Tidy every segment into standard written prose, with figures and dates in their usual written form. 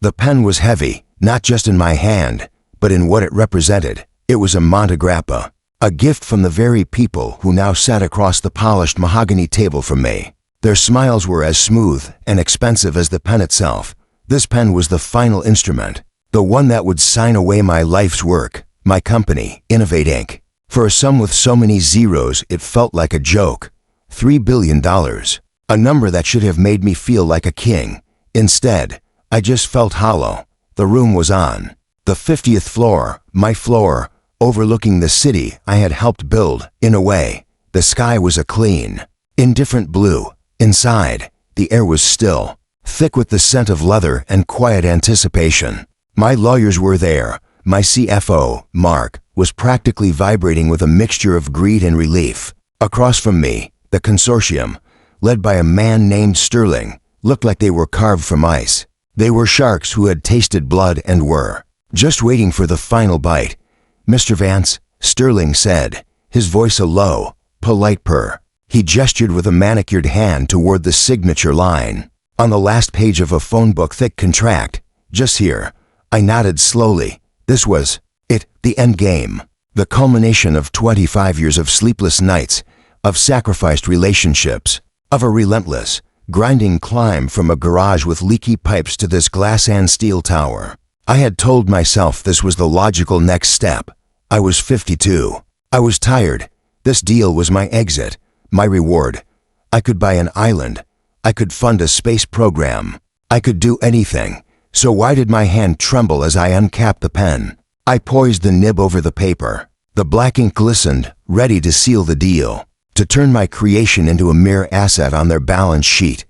The pen was heavy, not just in my hand, but in what it represented. It was a Monte Grappa, a gift from the very people who now sat across the polished mahogany table from me. Their smiles were as smooth and expensive as the pen itself. This pen was the final instrument, the one that would sign away my life's work, my company, Innovate Inc. For a sum with so many zeros, it felt like a joke. $3 billion, a number that should have made me feel like a king. Instead, I just felt hollow. The room was on the 50th floor, my floor, overlooking the city I had helped build. In a way, the sky was a clean, indifferent blue. Inside, the air was still, thick with the scent of leather and quiet anticipation. My lawyers were there. My CFO, Mark, was practically vibrating with a mixture of greed and relief. Across from me, the consortium, led by a man named Sterling, looked like they were carved from ice. They were sharks who had tasted blood and were just waiting for the final bite. "Mr. Vance," Sterling said, his voice a low, polite purr. He gestured with a manicured hand toward the signature line. "On the last page of a phone book thick contract, just here." I nodded slowly. This was it, the end game. The culmination of 25 years of sleepless nights, of sacrificed relationships, of a relentless, grinding climb from a garage with leaky pipes to this glass and steel tower. I had told myself this was the logical next step. I was 52. I was tired. This deal was my exit, my reward. I could buy an island. I could fund a space program. I could do anything. So why did my hand tremble as I uncapped the pen? I poised the nib over the paper. The black ink glistened, ready to seal the deal, to turn my creation into a mere asset on their balance sheet.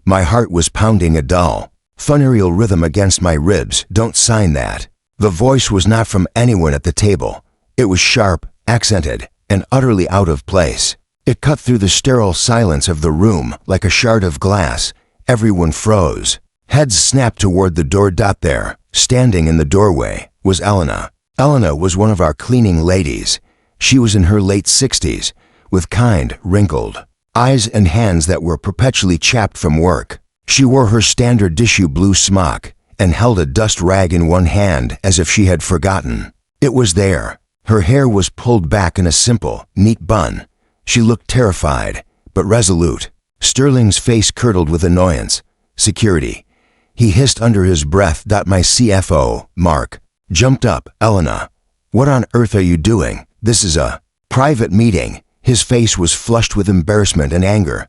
My heart was pounding a dull, funereal rhythm against my ribs. "Don't sign that." The voice was not from anyone at the table. It was sharp, accented, and utterly out of place. It cut through the sterile silence of the room like a shard of glass. Everyone froze. Heads snapped toward the door. There, standing in the doorway, was Elena. Elena was one of our cleaning ladies. She was in her late 60s, with kind, wrinkled eyes and hands that were perpetually chapped from work. She wore her standard tissue blue smock and held a dust rag in one hand as if she had forgotten. It was there. Her hair was pulled back in a simple, neat bun. She looked terrified, but resolute. Sterling's face curdled with annoyance. "Security," he hissed under his breath. My CFO, Mark, jumped up. "Elena, what on earth are you doing? This is a private meeting." His face was flushed with embarrassment and anger,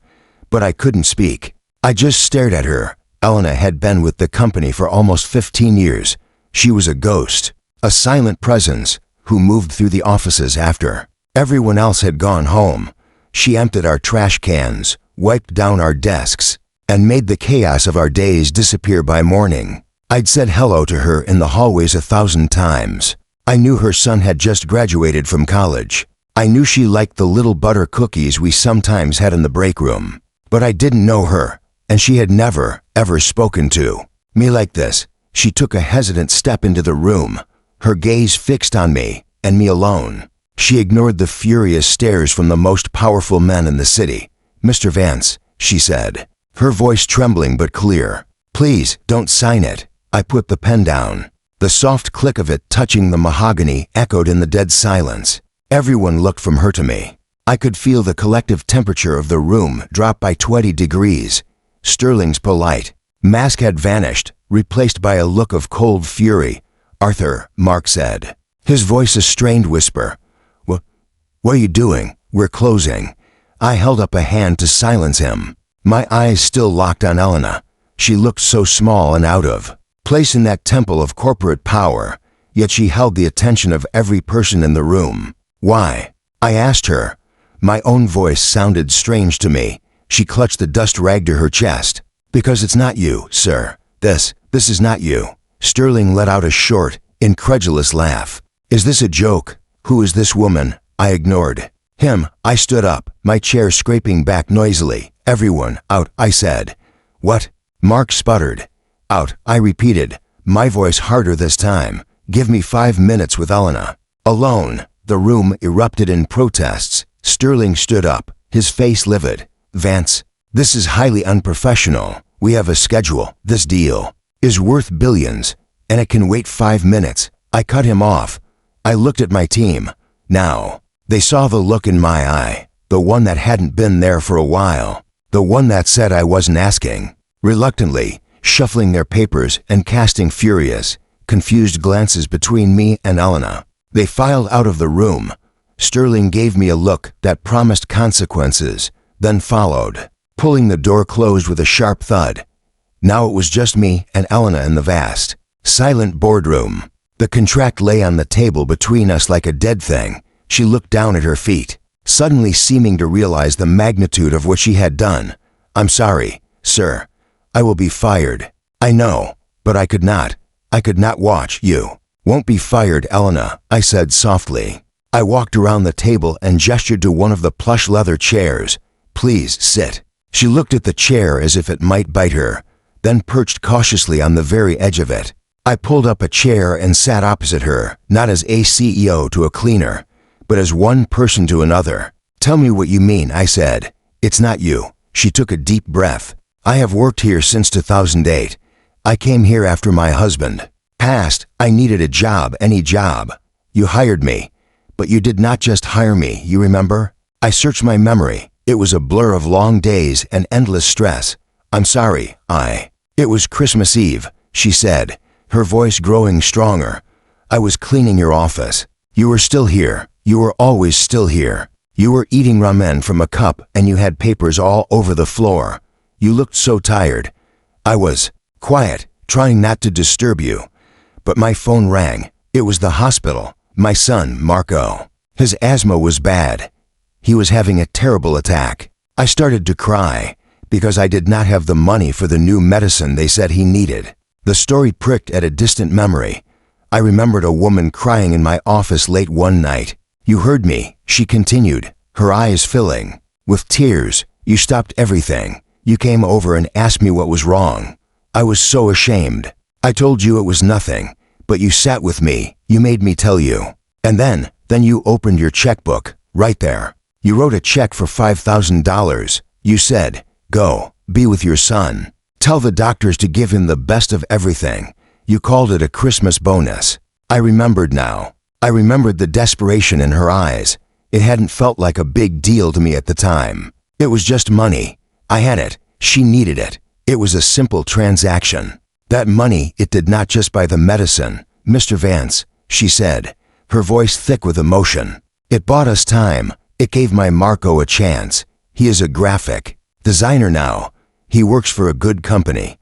but I couldn't speak. I just stared at her. Elena had been with the company for almost 15 years. She was a ghost, a silent presence, who moved through the offices after everyone else had gone home. She emptied our trash cans, wiped down our desks, and made the chaos of our days disappear by morning. I'd said hello to her in the hallways 1,000 times. I knew her son had just graduated from college. I knew she liked the little butter cookies we sometimes had in the break room. But I didn't know her, and she had never, ever spoken to me like this. She took a hesitant step into the room, her gaze fixed on me, and me alone. She ignored the furious stares from the most powerful men in the city. "Mr. Vance," she said, her voice trembling but clear. "Please, don't sign it." I put the pen down. The soft click of it touching the mahogany echoed in the dead silence. Everyone looked from her to me. I could feel the collective temperature of the room drop by 20 degrees. Sterling's polite mask had vanished, replaced by a look of cold fury. "Arthur," Mark said, his voice a strained whisper. What are you doing? We're closing." I held up a hand to silence him. My eyes still locked on Elena. She looked so small and out of place in that temple of corporate power, yet she held the attention of every person in the room. "Why?" I asked her. My own voice sounded strange to me. She clutched the dust rag to her chest. "Because it's not you, sir. This is not you." Sterling let out a short, incredulous laugh. "Is this a joke? Who is this woman?" I ignored him. I stood up, my chair scraping back noisily. "Everyone, out," I said. "What?" Mark sputtered. "Out," I repeated, my voice harder this time. "Give me 5 minutes with Elena." Alone, the room erupted in protests. Sterling stood up, his face livid. "Vance, this is highly unprofessional. We have a schedule. This deal is worth billions, and it can wait 5 minutes. I cut him off. I looked at my team. Now, they saw the look in my eye, the one that hadn't been there for a while, the one that said I wasn't asking. Reluctantly, shuffling their papers and casting furious, confused glances between me and Elena, they filed out of the room. Sterling gave me a look that promised consequences, then followed, pulling the door closed with a sharp thud. Now it was just me and Elena in the vast, silent boardroom. The contract lay on the table between us like a dead thing. She looked down at her feet, suddenly seeming to realize the magnitude of what she had done. "I'm sorry, sir. I will be fired." "I know, but I could not watch you." "Won't be fired, Elena," I said softly. I walked around the table and gestured to one of the plush leather chairs. "Please sit." She looked at the chair as if it might bite her, then perched cautiously on the very edge of it. I pulled up a chair and sat opposite her, not as a CEO to a cleaner, but as one person to another. "Tell me what you mean," I said. "It's not you." She took a deep breath. "I have worked here since 2008. I came here after my husband passed. I needed a job, any job. You hired me, but you did not just hire me, you remember?" I searched my memory. It was a blur of long days and endless stress. "I'm sorry, It was Christmas Eve," she said, her voice growing stronger. "I was cleaning your office. You were still here. You were always still here. You were eating ramen from a cup and you had papers all over the floor. You looked so tired. I was quiet, trying not to disturb you. But my phone rang. It was the hospital. My son, Marco. His asthma was bad. He was having a terrible attack. I started to cry because I did not have the money for the new medicine they said he needed." The story pricked at a distant memory. I remembered a woman crying in my office late one night. "You heard me," she continued, her eyes filling with tears. "You stopped everything. You came over and asked me what was wrong. I was so ashamed. I told you it was nothing, but you sat with me. You made me tell you. And then you opened your checkbook, right there. You wrote a check for $5,000. You said, 'Go, be with your son. Tell the doctors to give him the best of everything.' You called it a Christmas bonus." I remembered now. I remembered the desperation in her eyes. It hadn't felt like a big deal to me at the time. It was just money. I had it. She needed it. It was a simple transaction. That money, it did not just buy the medicine. "Mr. Vance," she said, her voice thick with emotion. "It bought us time. It gave my Marco a chance. He is a graphic designer now. He works for a good company.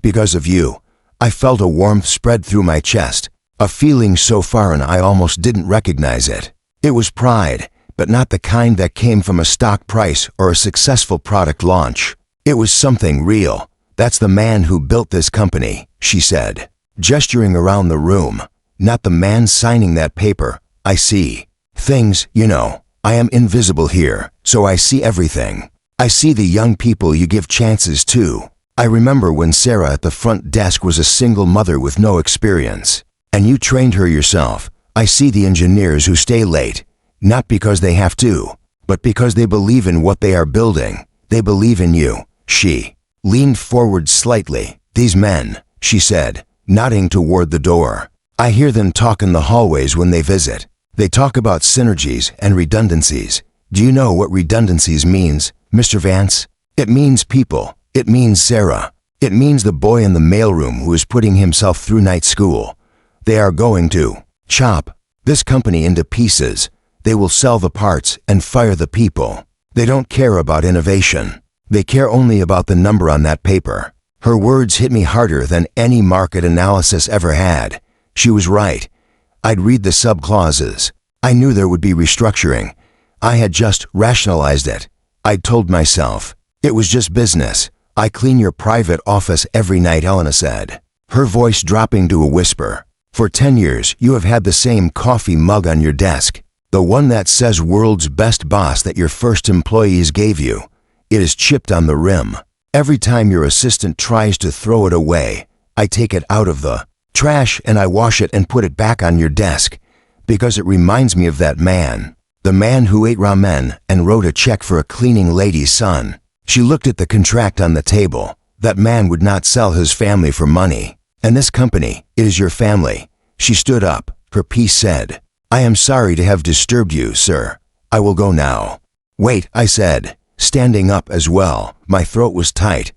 Because of you." I felt a warmth spread through my chest, a feeling so foreign I almost didn't recognize it. It was pride, but not the kind that came from a stock price or a successful product launch. It was something real. "That's the man who built this company," she said, gesturing around the room. "Not the man signing that paper. I see things, you know. I am invisible here, so I see everything. I see the young people you give chances to. I remember when Sarah at the front desk was a single mother with no experience, and you trained her yourself. I see the engineers who stay late, not because they have to, but because they believe in what they are building. They believe in you." She leaned forward slightly. "These men," she said, nodding toward the door. "I hear them talk in the hallways when they visit. They talk about synergies and redundancies. Do you know what redundancies means, Mr. Vance? It means people. It means Sarah. It means the boy in the mailroom who is putting himself through night school. They are going to chop this company into pieces. They will sell the parts and fire the people. They don't care about innovation. They care only about the number on that paper." Her words hit me harder than any market analysis ever had. She was right. I'd read the sub-clauses. I knew there would be restructuring. I had just rationalized it. I'd told myself, it was just business. "I clean your private office every night," Elena said, her voice dropping to a whisper. "For 10 years, you have had the same coffee mug on your desk, the one that says world's best boss that your first employees gave you. It is chipped on the rim. Every time your assistant tries to throw it away, I take it out of the trash and I wash it and put it back on your desk, because it reminds me of that man, the man who ate ramen and wrote a check for a cleaning lady's son." She looked at the contract on the table. That man would not sell his family for money. And this company, it is your family." She stood up. Her piece said, "I am sorry to have disturbed you, sir. I will go now." "Wait," I said, standing up as well. My throat was tight.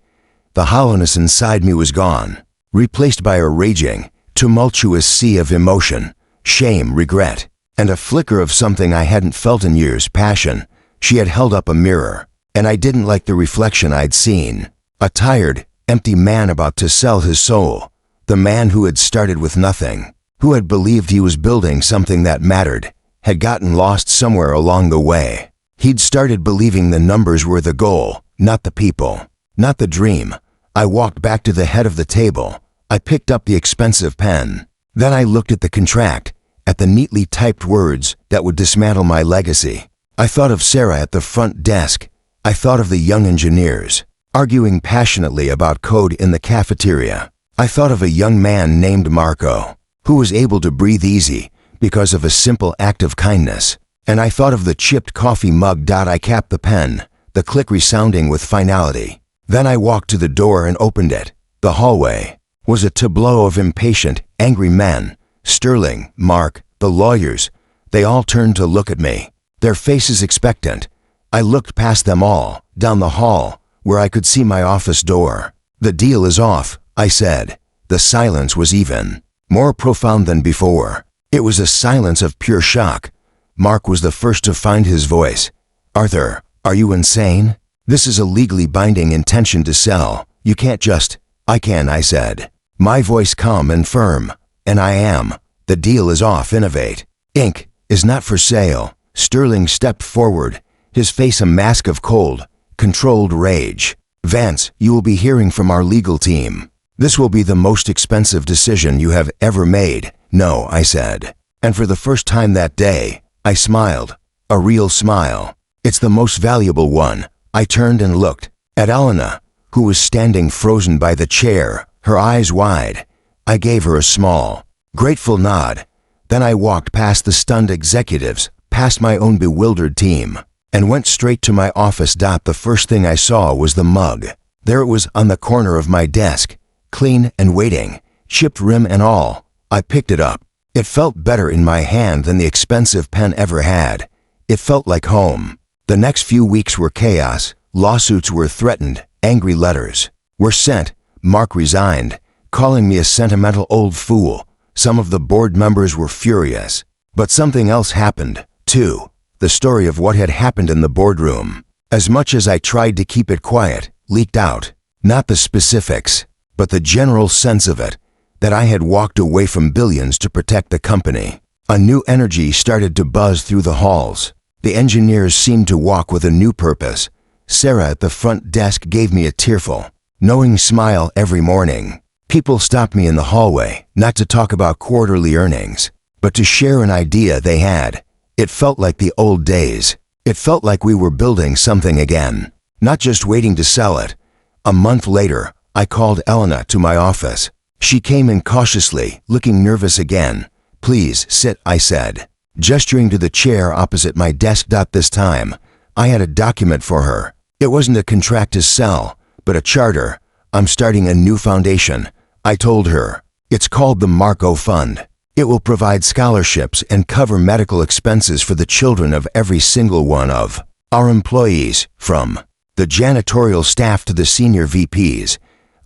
The hollowness inside me was gone, replaced by a raging, tumultuous sea of emotion, shame, regret, and a flicker of something I hadn't felt in years, passion. She had held up a mirror, and I didn't like the reflection I'd seen. A tired, empty man about to sell his soul. The man who had started with nothing, who had believed he was building something that mattered, had gotten lost somewhere along the way. He'd started believing the numbers were the goal, not the people, not the dream. I walked back to the head of the table. I picked up the expensive pen. Then I looked at the contract, at the neatly typed words that would dismantle my legacy. I thought of Sarah at the front desk. I thought of the young engineers, arguing passionately about code in the cafeteria. I thought of a young man named Marco, who was able to breathe easy because of a simple act of kindness. And I thought of the chipped coffee mug. I capped the pen, the click resounding with finality. Then I walked to the door and opened it. The hallway was a tableau of impatient, angry men. Sterling, Mark, the lawyers, they all turned to look at me, their faces expectant. I looked past them all, down the hall, where I could see my office door. "The deal is off," I said. The silence was even more profound than before. It was a silence of pure shock. Mark was the first to find his voice. "Arthur, are you insane? This is a legally binding intention to sell. You can't just—" "I can," I said, my voice calm and firm. "And I am. The deal is off. Innovate Inc. is not for sale." Sterling stepped forward, his face a mask of cold, controlled rage. "Vance, you will be hearing from our legal team. This will be the most expensive decision you have ever made." "No," I said. And for the first time that day, I smiled. A real smile. "It's the most valuable one." I turned and looked at Elena, who was standing frozen by the chair, her eyes wide. I gave her a small, grateful nod. Then I walked past the stunned executives, past my own bewildered team, and went straight to my office. The first thing I saw was the mug. There it was on the corner of my desk, clean and waiting, chipped rim and all. I picked it up. It felt better in my hand than the expensive pen ever had. It felt like home. The next few weeks were chaos. Lawsuits were threatened. Angry letters were sent. Mark resigned, calling me a sentimental old fool. Some of the board members were furious. But something else happened, too. The story of what had happened in the boardroom, as much as I tried to keep it quiet, leaked out. Not the specifics, but the general sense of it, that I had walked away from billions to protect the company. A new energy started to buzz through the halls. The engineers seemed to walk with a new purpose. Sarah at the front desk gave me a tearful, knowing smile every morning. People stopped me in the hallway, not to talk about quarterly earnings, but to share an idea they had. It felt like the old days. It felt like we were building something again, not just waiting to sell it. A month later, I called Elena to my office. She came in cautiously, looking nervous again. "Please sit," I said, gesturing to the chair opposite my desk. This time, I had a document for her. It wasn't a contract to sell, but a charter. "I'm starting a new foundation," I told her. "It's called the Marco Fund. It will provide scholarships and cover medical expenses for the children of every single one of our employees, from the janitorial staff to the senior VPs.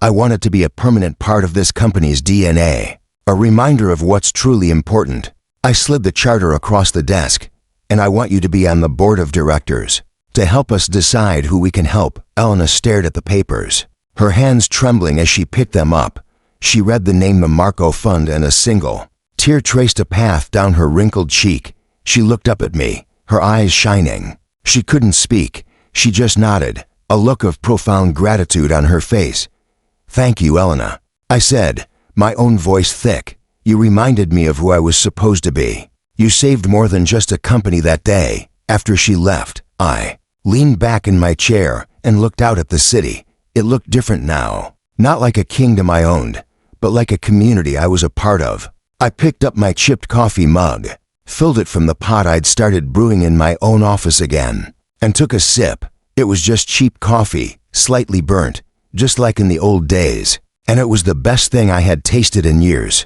I want it to be a permanent part of this company's DNA, a reminder of what's truly important." I slid the charter across the desk. "And I want you to be on the board of directors, to help us decide who we can help." Elena stared at the papers, her hands trembling as she picked them up. She read the name, the Marco Fund, and a single tear traced a path down her wrinkled cheek. She looked up at me, her eyes shining. She couldn't speak. She just nodded, a look of profound gratitude on her face. "Thank you, Elena," I said, my own voice thick. "You reminded me of who I was supposed to be. You saved more than just a company that day." After she left, I leaned back in my chair and looked out at the city. It looked different now. Not like a kingdom I owned, but like a community I was a part of. I picked up my chipped coffee mug, filled it from the pot I'd started brewing in my own office again, and took a sip. It was just cheap coffee, slightly burnt, just like in the old days. and it was the best thing I had tasted in years.